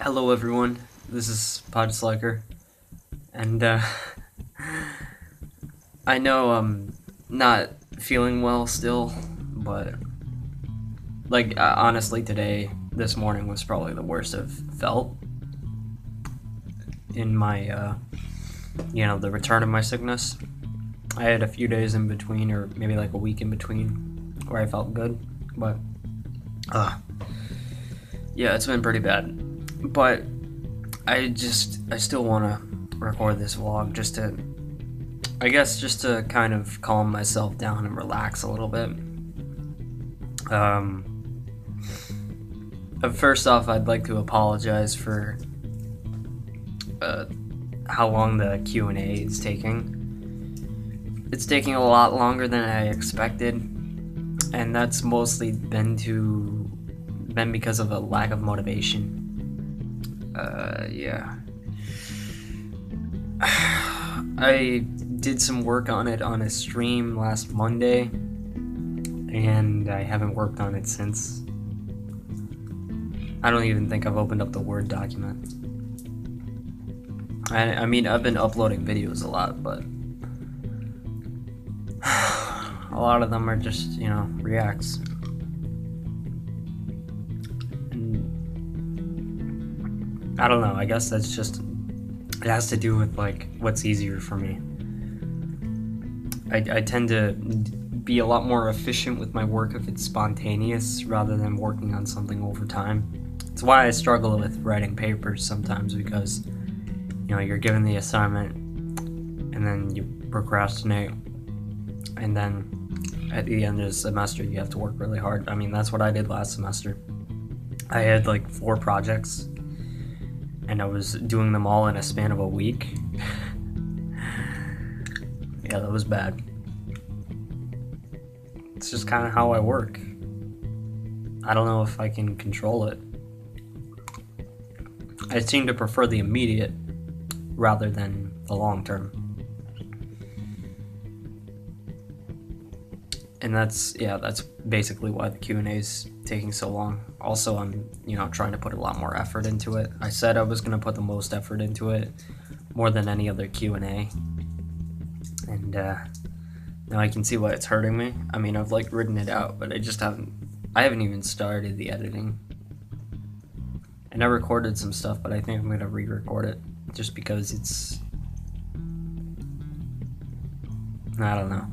Hello everyone, this is Podsliker, and I know I'm not feeling well still, but honestly this morning was probably the worst I've felt in my, the return of my sickness. I had a few days in between, or maybe like a week in between, where I felt good, but, yeah, it's been pretty bad. But I still want to record this vlog just to kind of calm myself down and relax a little bit. First off, I'd like to apologize for how long the Q&A is taking. It's taking a lot longer than I expected, and that's mostly been because of a lack of motivation. Yeah. I did some work on it on a stream last Monday, and I haven't worked on it since. I don't even think I've opened up the Word document. I mean, I've been uploading videos a lot, but a lot of them are just, reacts. I don't know, I guess that's just, it has to do with, like, what's easier for me. I tend to be a lot more efficient with my work if it's spontaneous rather than working on something over time. It's why I struggle with writing papers sometimes, because, you're given the assignment and then you procrastinate, and then at the end of the semester you have to work really hard. I mean, that's what I did last semester. I had like 4 projects, and I was doing them all in a span of a week. Yeah, that was bad. It's just kind of how I work. I don't know if I can control it. I seem to prefer the immediate rather than the long term. And that's basically why the Q&A is taking so long. Also, I'm, trying to put a lot more effort into it. I said I was going to put the most effort into it, more than any other Q&A. And now I can see why it's hurting me. I mean, I've written it out, but I haven't even started the editing. And I recorded some stuff, but I think I'm going to re-record it just because it's, I don't know.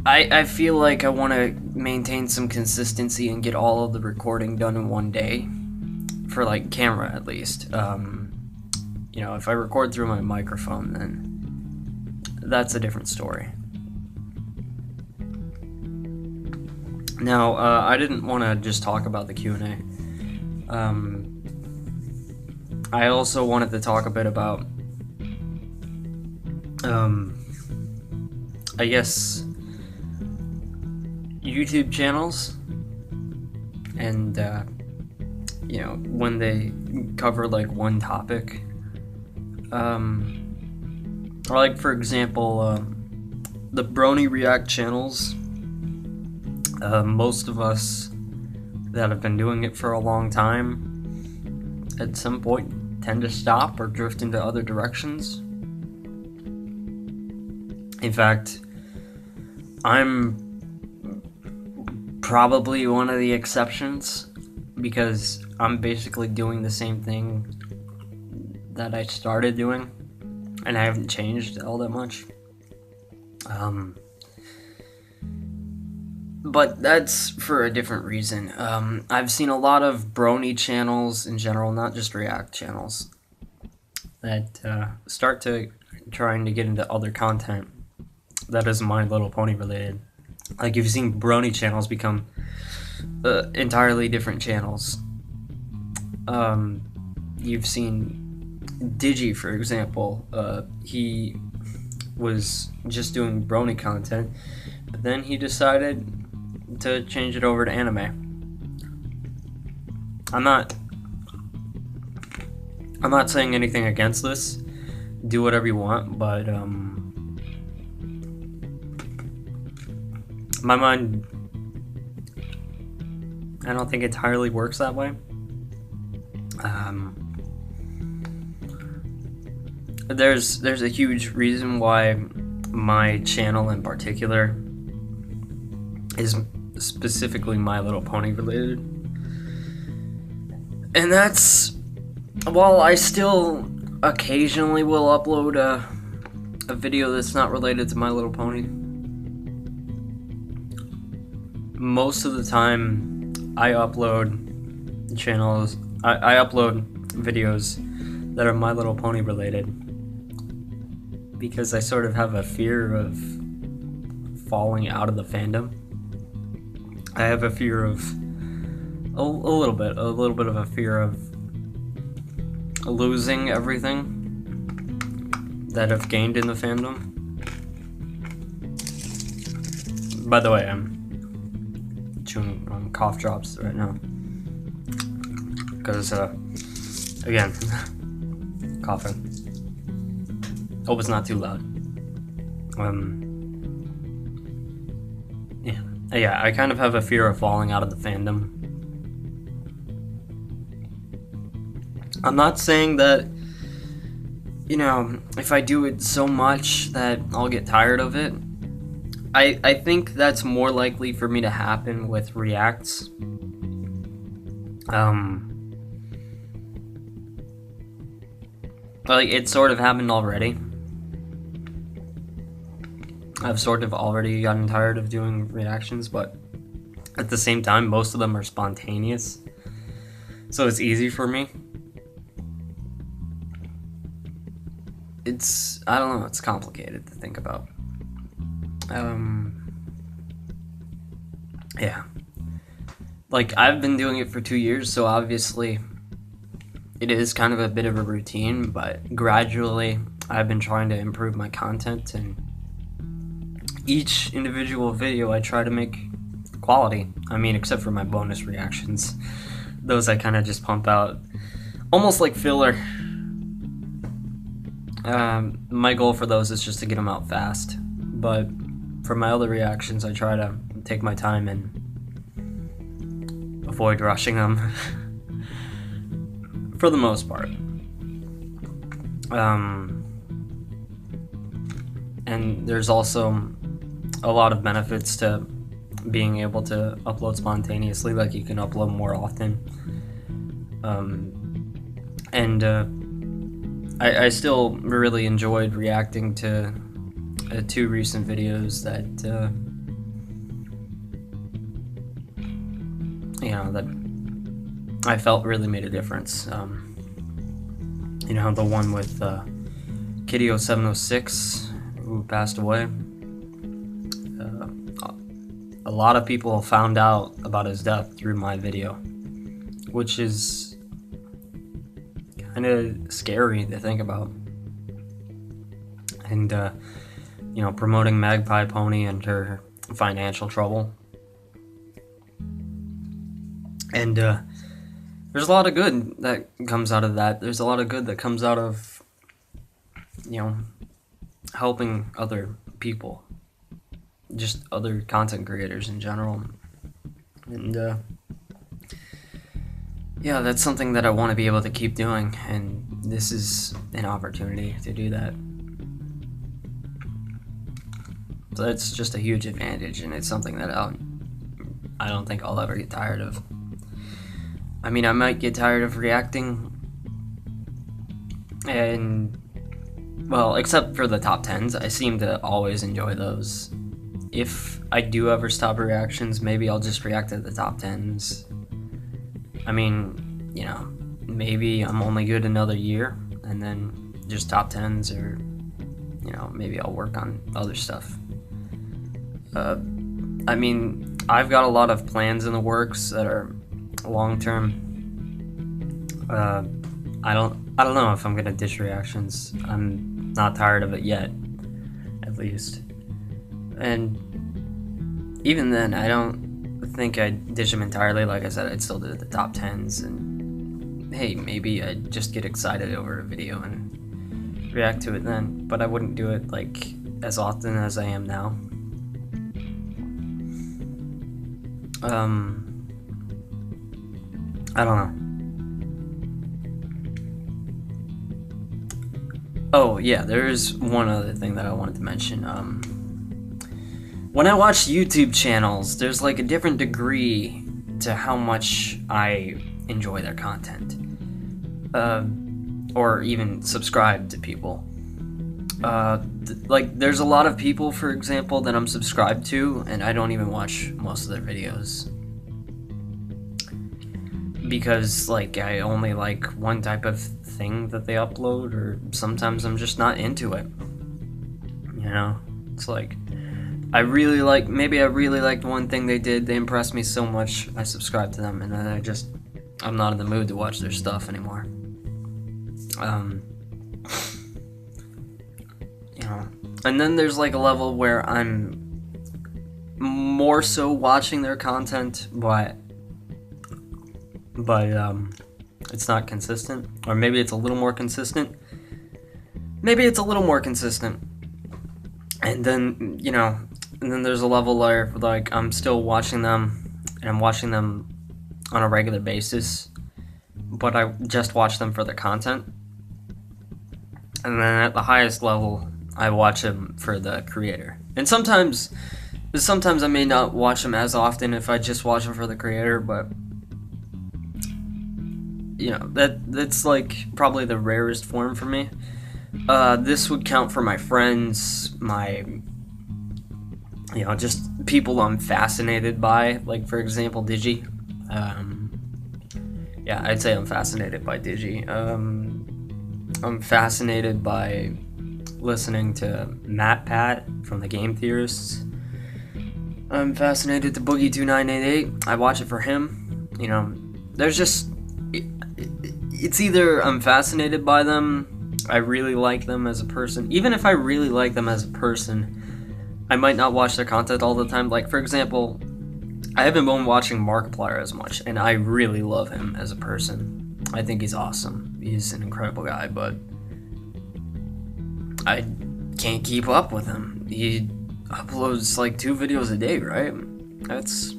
I feel like I want to maintain some consistency and get all of the recording done in one day, for camera at least. If I record through my microphone, then that's a different story. Now, I didn't want to just talk about the Q&A. I also wanted to talk a bit about, I guess, YouTube channels, and, when they cover, one topic, or, for example, the Brony React channels. Most of us that have been doing it for a long time, at some point, tend to stop or drift into other directions. In fact, I'm probably one of the exceptions, because I'm basically doing the same thing that I started doing, and I haven't changed all that much. But that's for a different reason. I've seen a lot of brony channels in general, not just React channels, that start to trying to get into other content that is My Little Pony related. You've seen brony channels become entirely different channels. You've seen Digi, for example. He was just doing brony content, but then he decided to change it over to anime. I'm not saying anything against this. Do whatever you want, but my mind, I don't think entirely works that way. There's a huge reason why my channel in particular is specifically My Little Pony related, and that's, while I still occasionally will upload a video that's not related to My Little Pony, most of the time I upload videos that are My Little Pony related, because I sort of have a fear of falling out of the fandom. I have a fear of a little bit of a fear of losing everything that I've gained in the fandom. By the way, I'm chewing on cough drops right now because again, coughing. Hope it's not too loud. Yeah, I kind of have a fear of falling out of the fandom. I'm not saying that, you know, if I do it so much that I'll get tired of it. I think that's more likely for me to happen with reacts. Like, it sort of happened already. I've sort of already gotten tired of doing reactions, but at the same time, most of them are spontaneous, so it's easy for me. I don't know, it's complicated to think about. Yeah. Like, I've been doing it for 2 years, so obviously it is kind of a bit of a routine, but gradually I've been trying to improve my content, and each individual video I try to make quality. I mean, except for my bonus reactions. Those I kind of just pump out, almost like filler. My goal for those is just to get them out fast, but for my other reactions I try to take my time and avoid rushing them. For the most part. And there's also a lot of benefits to being able to upload spontaneously, like you can upload more often. I still really enjoyed reacting to 2 recent videos that you know, that I felt really made a difference. You know, the one with Kitty0706, who passed away. A lot of people found out about his death through my video, which is kind of scary to think about. And you know, promoting Magpie Pony and her financial trouble. And there's a lot of good that comes out of that. There's a lot of good that comes out of, you know, helping other people, just other content creators in general. And yeah, that's something that I want to be able to keep doing, and this is an opportunity to do that. So that's just a huge advantage, and it's something that I don't think I'll ever get tired of. I mean, I might get tired of reacting, and, well, except for the top 10s, I seem to always enjoy those. If I do ever stop reactions, maybe I'll just react to the top 10s. I mean, you know, maybe I'm only good another year, and then just top 10s, or, you know, maybe I'll work on other stuff. I mean, I've got a lot of plans in the works that are long-term. I don't know if I'm gonna ditch reactions. I'm not tired of it yet, at least. And even then, I don't think I'd ditch them entirely. Like I said, I'd still do the top 10s, and hey, maybe I'd just get excited over a video and react to it then, but I wouldn't do it like as often as I am now. I don't know. Oh yeah, there's one other thing that I wanted to mention. When I watch YouTube channels, there's like a different degree to how much I enjoy their content, or even subscribe to people. Like there's a lot of people, for example, that I'm subscribed to, and I don't even watch most of their videos because like I only like one type of thing that they upload, or sometimes I'm just not into it. You know, it's like maybe I really liked one thing they did, they impressed me so much, I subscribed to them, and then I'm not in the mood to watch their stuff anymore. You know, and then there's like a level where I'm more so watching their content, but it's not consistent, or maybe it's a little more consistent. And then, you know, and then there's a level where like I'm still watching them, and I'm watching them on a regular basis, but I just watch them for their content. And then at the highest level, I watch them for the creator. And sometimes I may not watch them as often if I just watch them for the creator, but you know, that's like probably the rarest form for me. This would count for my friends, you know, just people I'm fascinated by, like for example Digi. Yeah, I'd say I'm fascinated by Digi. I'm fascinated by listening to Matt Pat from the Game Theorists. I'm fascinated to Boogie2988. I watch it for him. You know, there's just, it's either I'm fascinated by them, I really like them as a person. Even if I really like them as a person, I might not watch their content all the time. Like for example, I haven't been watching Markiplier as much, and I really love him as a person. I think he's awesome. He's an incredible guy, but I can't keep up with him. He uploads like 2 videos a day, right? That's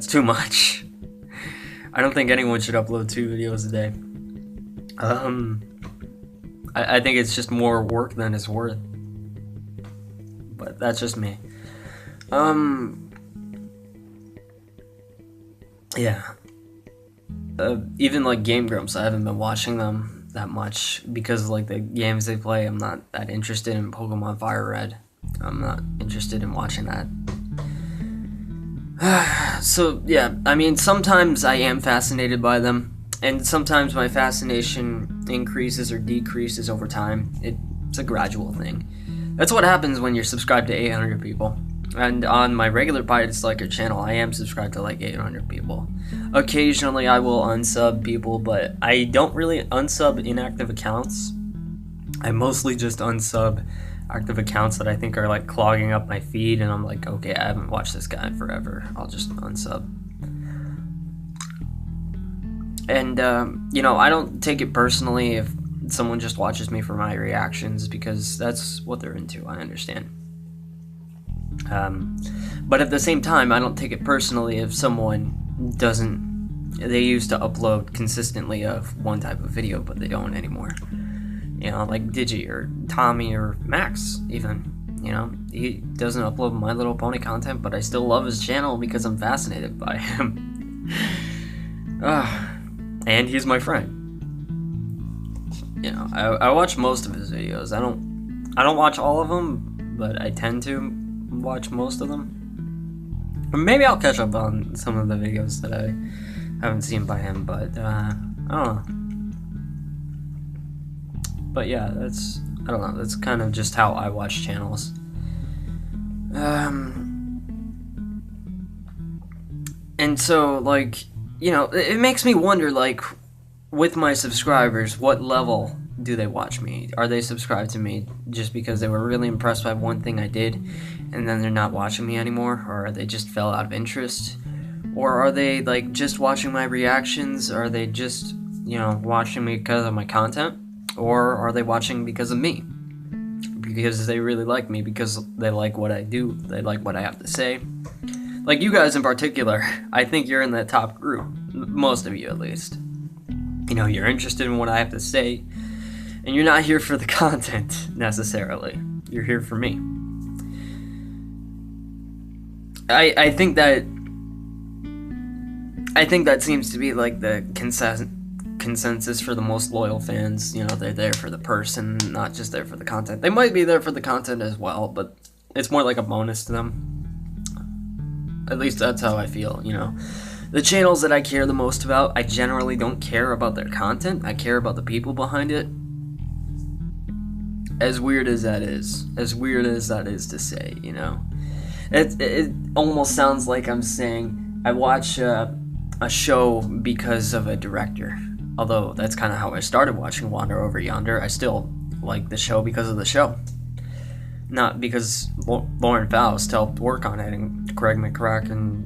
too much. I don't think anyone should upload 2 videos a day. I think it's just more work than it's worth. But that's just me. Yeah. Even like Game Grumps, I haven't been watching them that much because like the games they play, I'm not that interested in. Pokemon Fire Red, I'm not interested in watching that. So yeah, I mean, sometimes I am fascinated by them, and sometimes my fascination increases or decreases over time. It's a gradual thing. That's what happens when you're subscribed to 800 people. And on my regular Pirate Slacker channel, I am subscribed to like 800 people. Occasionally I will unsub people, but I don't really unsub inactive accounts. I mostly just unsub active accounts that I think are like clogging up my feed, and I'm like, okay, I haven't watched this guy in forever, I'll just unsub. And you know, I don't take it personally if someone just watches me for my reactions, because that's what they're into, I understand. But at the same time, I don't take it personally if someone they used to upload consistently of one type of video, but they don't anymore. You know, like Digi or Tommy or Max even. You know, he doesn't upload My Little Pony content, but I still love his channel because I'm fascinated by him. And he's my friend. You know, I watch most of his videos. I don't watch all of them, but I tend to watch most of them. Or maybe I'll catch up on some of the videos that I haven't seen by him, but I don't know. But yeah, I don't know, that's kind of just how I watch channels. And so, like, you know, it makes me wonder, like, with my subscribers, what level do they watch me? Are they subscribed to me just because they were really impressed by one thing I did, and then they're not watching me anymore? Or they just fell out of interest? Or are they, like, just watching my reactions? Are they just, you know, watching me because of my content? Or are they watching because of me? Because they really like me, because they like what I do, they like what I have to say. Like you guys in particular, I think you're in that top group. Most of you, at least. You know, you're interested in what I have to say. And you're not here for the content, necessarily. You're here for me. I think that seems to be like the consensus for the most loyal fans. You know, they're there for the person, not just there for the content. They might be there for the content as well, but it's more like a bonus to them. At least that's how I feel, you know. The channels that I care the most about, I generally don't care about their content. I care about the people behind it. As weird as that is to say, you know. It almost sounds like I'm saying I watch a show because of a director. Although that's kind of how I started watching Wander Over Yonder. I still like the show because of the show. Not because Lauren Faust helped work on it and Craig McCracken,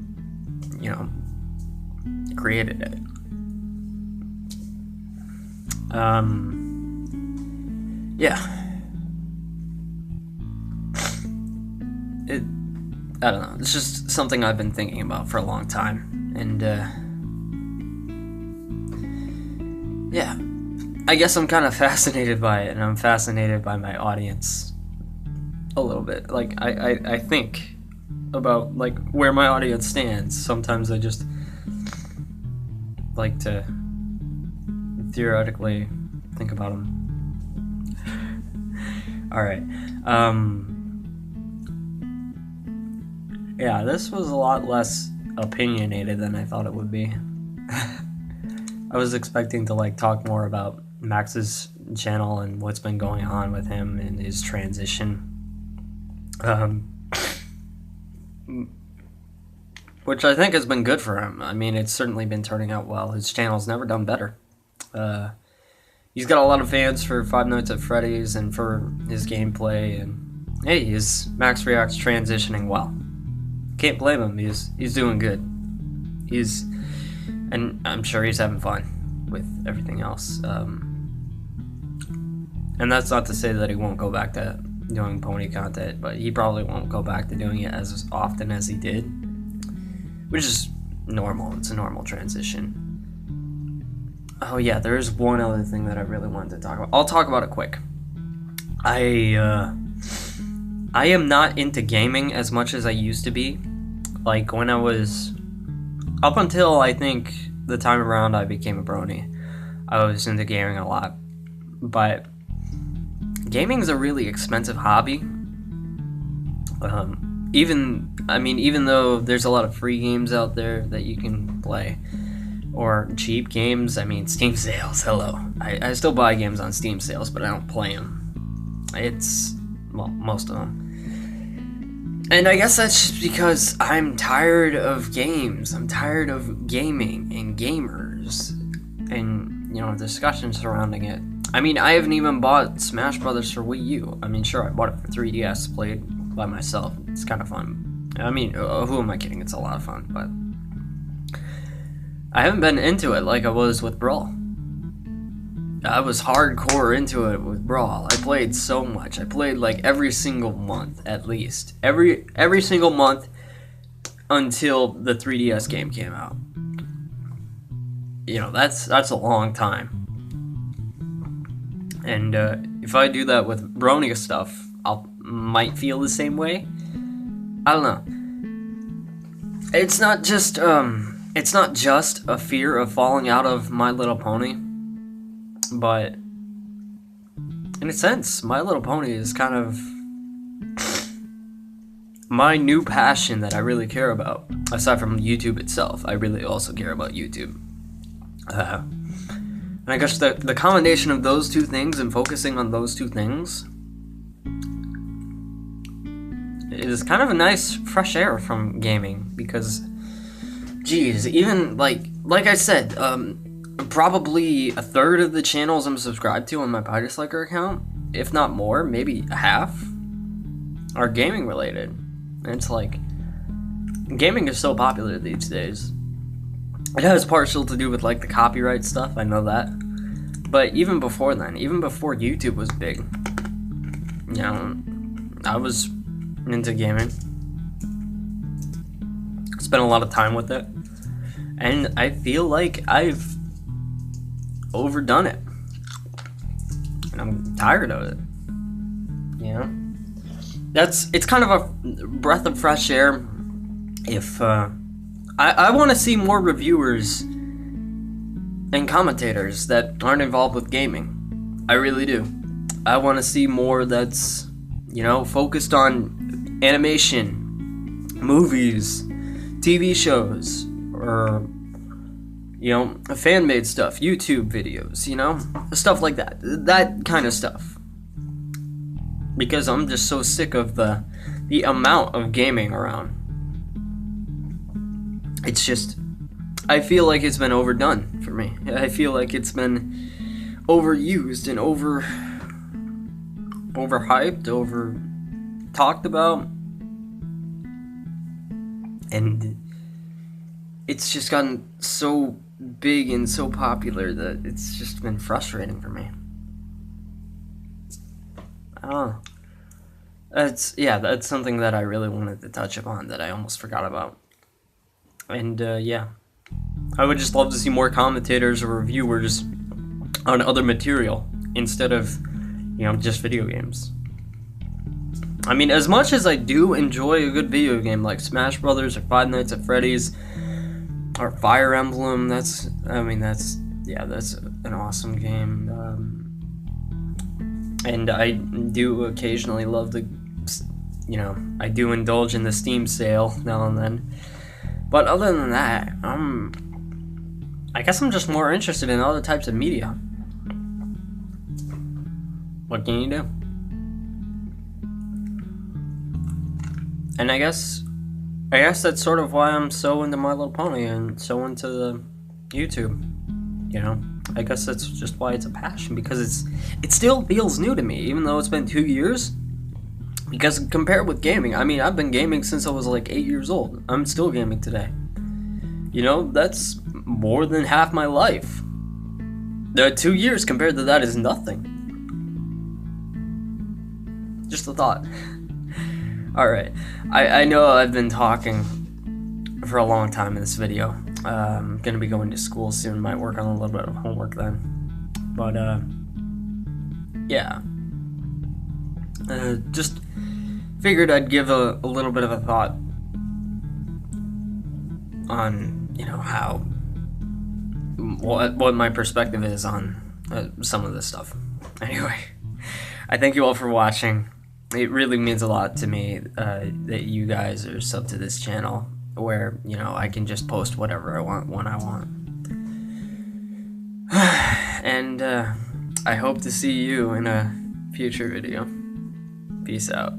you know, created it. Yeah. I don't know. It's just something I've been thinking about for a long time. And, yeah. I guess I'm kind of fascinated by it, and I'm fascinated by my audience a little bit. Like, I think about, like, where my audience stands. Sometimes I just like to theoretically think about them. Alright. Yeah, this was a lot less opinionated than I thought it would be. I was expecting to, like, talk more about Max's channel and what's been going on with him and his transition. Which I think has been good for him. I mean, it's certainly been turning out well. His channel's never done better. He's got a lot of fans for Five Nights at Freddy's and for his gameplay, and hey, his Max React's transitioning well. Can't blame him. He's doing good. And I'm sure he's having fun with everything else. And that's not to say that he won't go back to doing pony content, but he probably won't go back to doing it as often as he did, which is normal. It's a normal transition. Oh yeah, there's one other thing that I really wanted to talk about. I'll talk about it quick. I am not into gaming as much as I used to be. Like, when I was... Up until, I think, the time around I became a brony, I was into gaming a lot. But gaming is a really expensive hobby. Even though there's a lot of free games out there that you can play, or cheap games, I mean, Steam sales, hello. I still buy games on Steam sales, but I don't play them. Well, most of them. And I guess that's just because I'm tired of games. I'm tired of gaming and gamers and, you know, discussions surrounding it. I mean, I haven't even bought Smash Brothers for Wii U. I mean, sure, I bought it for 3DS, played by myself. It's kind of fun. I mean, who am I kidding? It's a lot of fun, but I haven't been into it like I was with Brawl. I was hardcore into it with Brawl. I played so much. I played like every single month, at least. Every single month until the 3DS game came out. You know, that's a long time. And if I do that with brony stuff, might feel the same way. I don't know. It's not just a fear of falling out of My Little Pony. But in a sense, My Little Pony is kind of my new passion that I really care about. Aside from YouTube itself, I really also care about YouTube. And I guess the combination of those two things and focusing on those two things is kind of a nice fresh air from gaming. Because, geez, even like I said, probably a third of the channels I'm subscribed to on my PyDisliker account, if not more, maybe half, are gaming related. And it's like, gaming is so popular these days. It has partial to do with like the copyright stuff, I know that. But even before then, even before YouTube was big, you know, I was into gaming. Spent a lot of time with it. And I feel like I've overdone it. and I'm tired of it. You know, it's kind of a breath of fresh air. If I want to see more reviewers and commentators that aren't involved with gaming. I really do. I want to see more that's, focused on animation, movies, TV shows, or, fan-made stuff, YouTube videos, stuff like that. That kind of stuff. Because I'm just so sick of the amount of gaming around. It's just, I feel like it's been overdone for me. I feel like it's been overused and overhyped, over talked about, and it's just gotten so big and so popular that it's just been frustrating for me. I don't know. That's something that I really wanted to touch upon that I almost forgot about. And I would just love to see more commentators or reviewers on other material instead of, just video games. I mean, as much as I do enjoy a good video game like Smash Brothers or Five Nights at Freddy's or Fire Emblem, that's an awesome game. And I do occasionally love I do indulge in the Steam sale now and then. But other than that, I guess I'm just more interested in other types of media. What can you do? And I guess that's sort of why I'm so into My Little Pony and so into the YouTube. I guess that's just why it's a passion, because it still feels new to me, even though it's been 2 years. Because compared with gaming, I mean, I've been gaming since I was like 8 years old. I'm still gaming today. That's more than half my life. The 2 years compared to that is nothing. Just a thought. Alright, I know I've been talking for a long time in this video. I'm gonna be going to school soon, might work on a little bit of homework then. But, just figured I'd give a little bit of a thought on, what my perspective is on some of this stuff. Anyway, I thank you all for watching. It really means a lot to me that you guys are subbed to this channel, where, I can just post whatever I want when I want. And I hope to see you in a future video. Peace out.